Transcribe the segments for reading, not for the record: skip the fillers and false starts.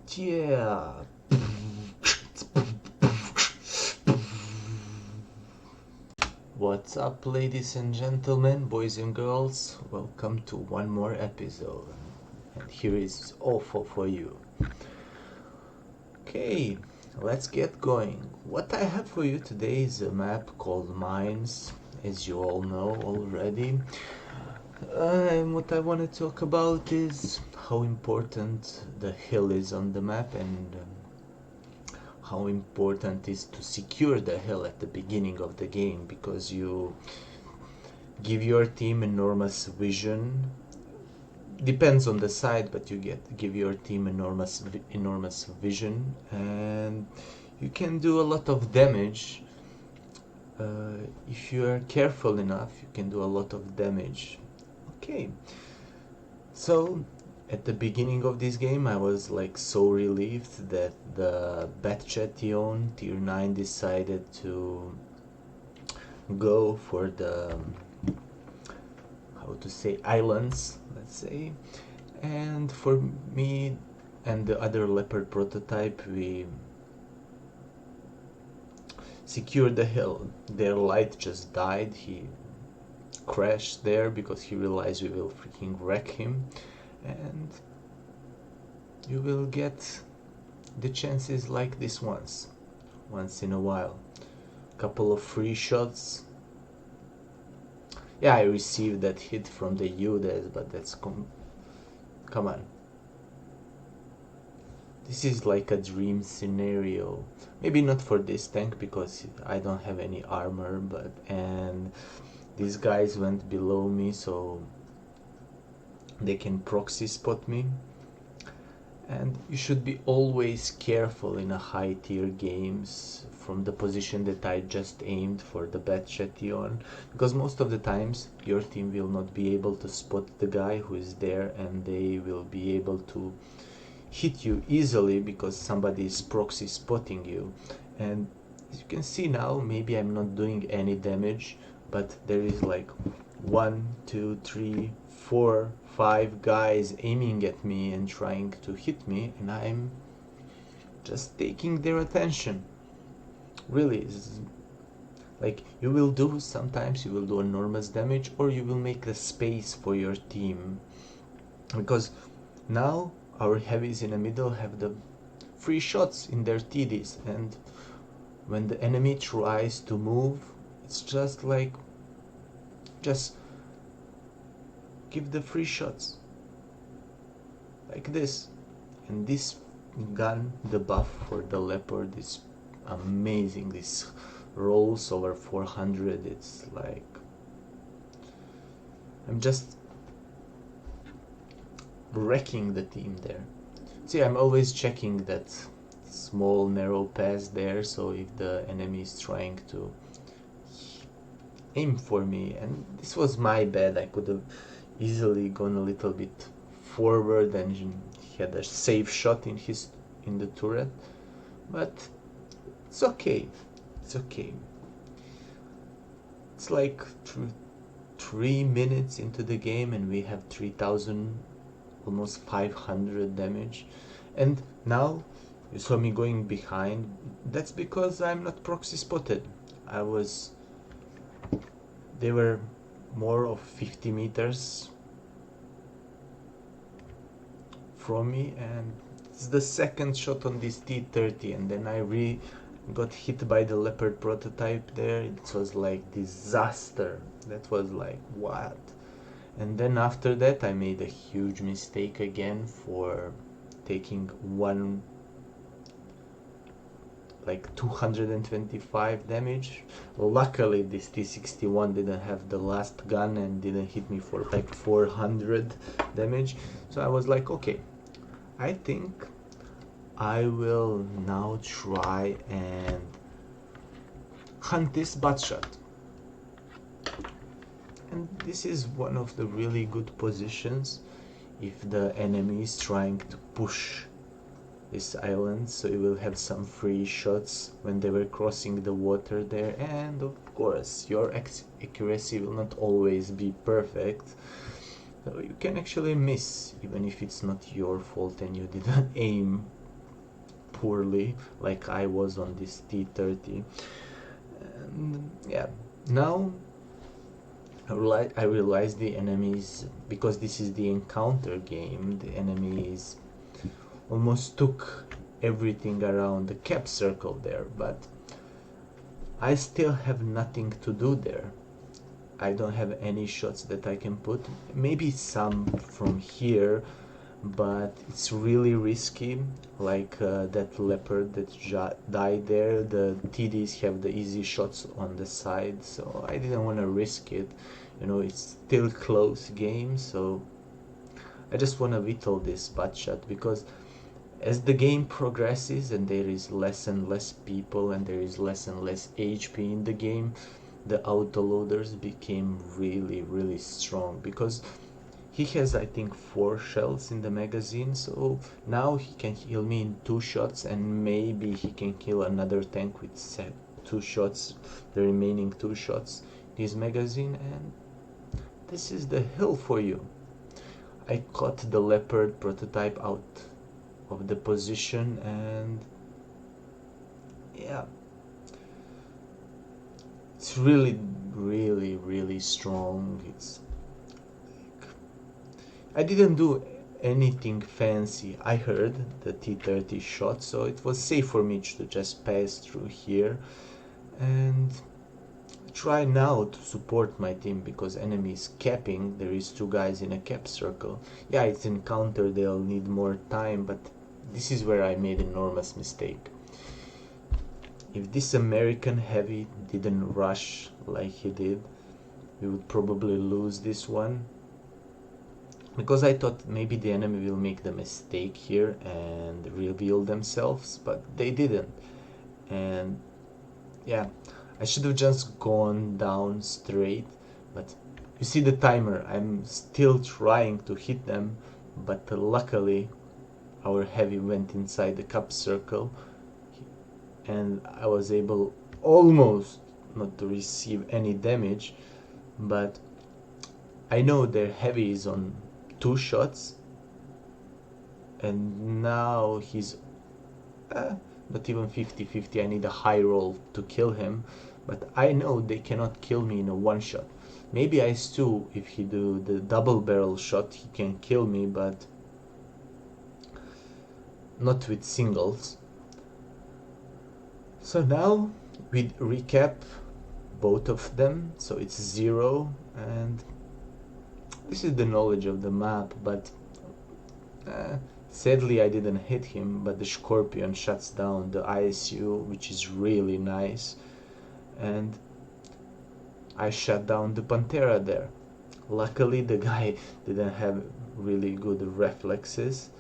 Yeah. What's up, ladies and gentlemen, boys and girls? Welcome to one more episode. And here is OFO for you. Okay, let's get going. What I have for you today is a map called Mines, as you all know already. And what I want to talk about is how important the hill is on the map and how important it is to secure the hill at the beginning of the game, because you give your team enormous vision. Depends on the side, but you give your team enormous vision, and you can do a lot of damage. If you are careful enough, you can do a lot of damage. Okay, so at the beginning of this game I was like so relieved that the Batchation tier 9 decided to go for the how to say islands, let's say. And for me and the other Leopard Prototyp, we secured the hill. Their light just died. He crashed there because he realized we will freaking wreck him, and you will get the chances like this once in a while. Couple of free shots. Yeah, I received that hit from the UDES, but that's come on. This is like a dream scenario. Maybe not for this tank because I don't have any armor, and these guys went below me, so they can proxy spot me. And you should be always careful in a high tier games from the position that I just aimed for the Batchation, because most of the times your team will not be able to spot the guy who is there, and they will be able to hit you easily because somebody is proxy spotting you. And as you can see now, maybe I'm not doing any damage, but there is like 1, 2, 3, 4, 5 guys aiming at me and trying to hit me, and I'm just taking their attention. Really, like sometimes you will do enormous damage, or you will make the space for your team, because now our heavies in the middle have the free shots in their TDs, and when the enemy tries to move, it's just give the free shots like this. And this gun, the buff for the Leopard, is amazing. This rolls over 400. It's like I'm just wrecking the team there. See, I'm always checking that small narrow pass there, so if the enemy is trying to aim for me, and this was my bad, I could have easily gone a little bit forward and he had a safe shot in the turret, but it's okay. It's like 3 minutes into the game and we have 3000, almost 500 damage. And now you saw me going behind. That's because I'm not proxy spotted. They were more of 50 meters from me, and it's the second shot on this T30, and then I got hit by the Leopard Prototyp there. It was like disaster. That was like, what? And then after that I made a huge mistake again for taking 225 damage. Luckily this T61 didn't have the last gun and didn't hit me for like 400 damage. So I was like, okay, I think I will now try and hunt this butt shot. And this is one of the really good positions if the enemy is trying to push this island, so you will have some free shots when they were crossing the water there. And of course your accuracy will not always be perfect, so you can actually miss even if it's not your fault and you didn't aim poorly like I was on this T30. And yeah, now I realize the enemies, because this is the encounter game, the enemies almost took everything around the cap circle there, but I still have nothing to do there. I don't have any shots that I can put, maybe some from here, but it's really risky, like that leopard that died there. The TDs have the easy shots on the side, so I didn't want to risk it. You know, it's still close game, so I just want to whittle this butt shot, because as the game progresses and there is less and less people and there is less and less HP in the game, the autoloaders became really strong, because he has, I think, 4 shells in the magazine, so now he can heal me in 2 shots, and maybe he can kill another tank with 2 shots, the remaining 2 shots in his magazine, and this is the hill for you. I caught the Leopard Prototyp out of the position, and yeah, it's really strong. It's like, I didn't do anything fancy. I heard the T30 shot, so it was safe for me to just pass through here and try now to support my team, because enemy is capping. There is 2 guys in a cap circle. Yeah, it's encounter, they'll need more time, but this is where I made an enormous mistake. If this American heavy didn't rush like he did, we would probably lose this one, because I thought maybe the enemy will make the mistake here and reveal themselves, but they didn't. And yeah, I should have just gone down straight, but you see the timer, I'm still trying to hit them, but luckily our heavy went inside the cup circle and I was able almost not to receive any damage, but I know their heavy is on 2 shots, and now he's not even 50-50. I need a high roll to kill him, but I know they cannot kill me in a 1 shot. Maybe IS-2, if he do the double barrel shot, he can kill me, but not with singles. So now we recap both of them, so it's 0, and this is the knowledge of the map, but sadly I didn't hit him, but the Scorpion shuts down the ISU, which is really nice, and I shut down the Pantera there. Luckily the guy didn't have really good reflexes,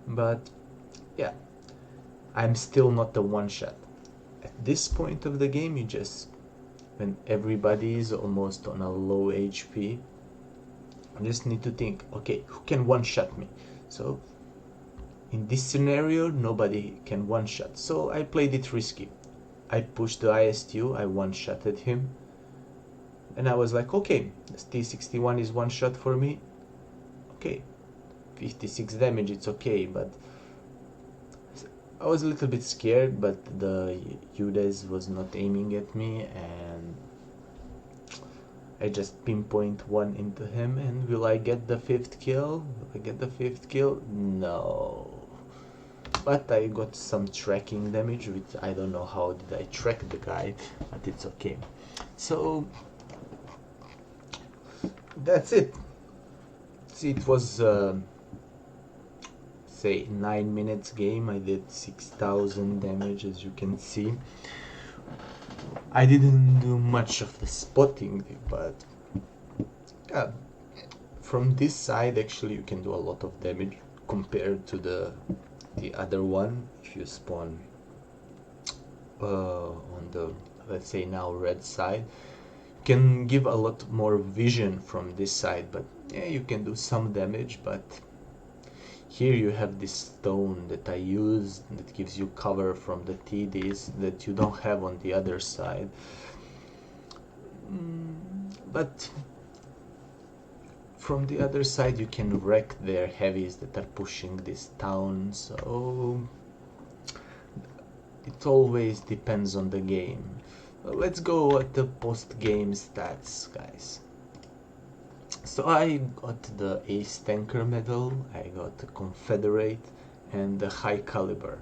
but yeah, I'm still not a 1-shot. At this point of the game, you just, when everybody is almost on a low HP, I just need to think, okay, who can 1-shot me? So in this scenario, nobody can 1-shot, so I played it risky. I pushed the IS-2, I 1-shotted him, and I was like, okay, this T61 is 1-shot for me, okay, 56 damage, it's okay, but I was a little bit scared, but the UDES was not aiming at me, and I just pinpoint 1 into him, and will I get the 5th kill? Will I get the 5th kill? No. But I got some tracking damage, which I don't know how did I track the guy, but it's okay. So that's it. See, it was say 9 minutes game. I did 6,000 damage, as you can see. I didn't do much of the spotting, but from this side actually you can do a lot of damage compared to the other one. If you spawn on the, let's say now, red side, you can give a lot more vision from this side, but yeah, you can do some damage. But here you have this stone that I use that gives you cover from the TDs that you don't have on the other side. But from the other side you can wreck their heavies that are pushing this town, so it always depends on the game. Let's go at the post-game stats, guys. So I got the Ace Tanker medal, I got the Confederate and the High Caliber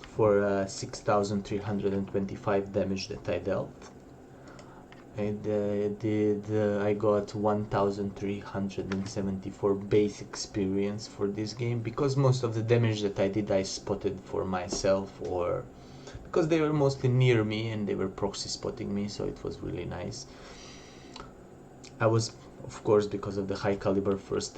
for 6,325 damage that I dealt. I got 1,374 base experience for this game, because most of the damage that I did I spotted for myself, or because they were mostly near me and they were proxy spotting me, so it was really nice. I was, of course, because of the high caliber, first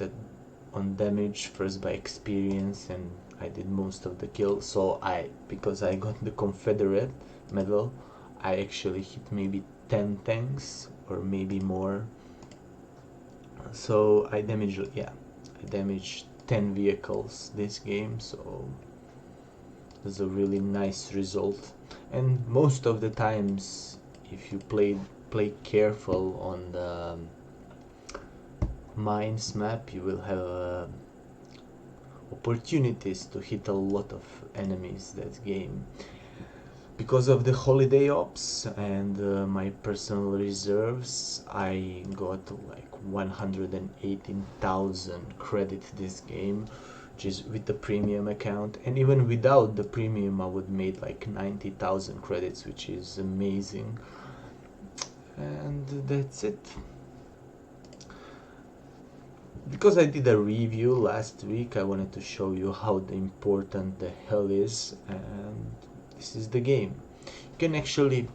on damage, first by experience, and I did most of the kills. So because I got the Confederate medal, I actually hit maybe 10 tanks or maybe more. So I damaged 10 vehicles this game, so that's a really nice result. And most of the times, if you play careful on the mines map, you will have opportunities to hit a lot of enemies that game. Because of the holiday ops and my personal reserves, I got like 118,000 credit this game, which is with the premium account, and even without the premium I would made like 90,000 credits, which is amazing. And that's it. Because I did a review last week, I wanted to show you how important the hell is, and this is the game. You can actually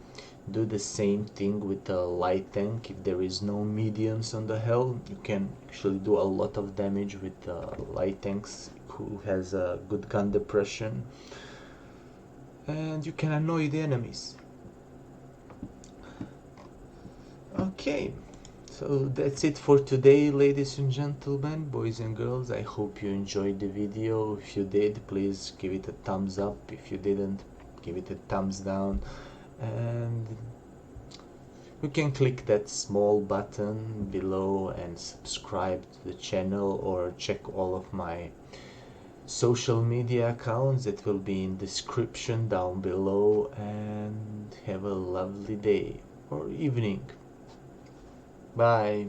do the same thing with a light tank. If there is no mediums on the hell, you can actually do a lot of damage with light tanks who has a good gun depression, and you can annoy the enemies. Okay, so that's it for today, ladies and gentlemen, boys and girls. I hope you enjoyed the video. If you did, please give it a thumbs up. If you didn't, give it a thumbs down. And you can click that small button below and subscribe to the channel, or check all of my social media accounts that will be in description down below. And have a lovely day or evening. Bye.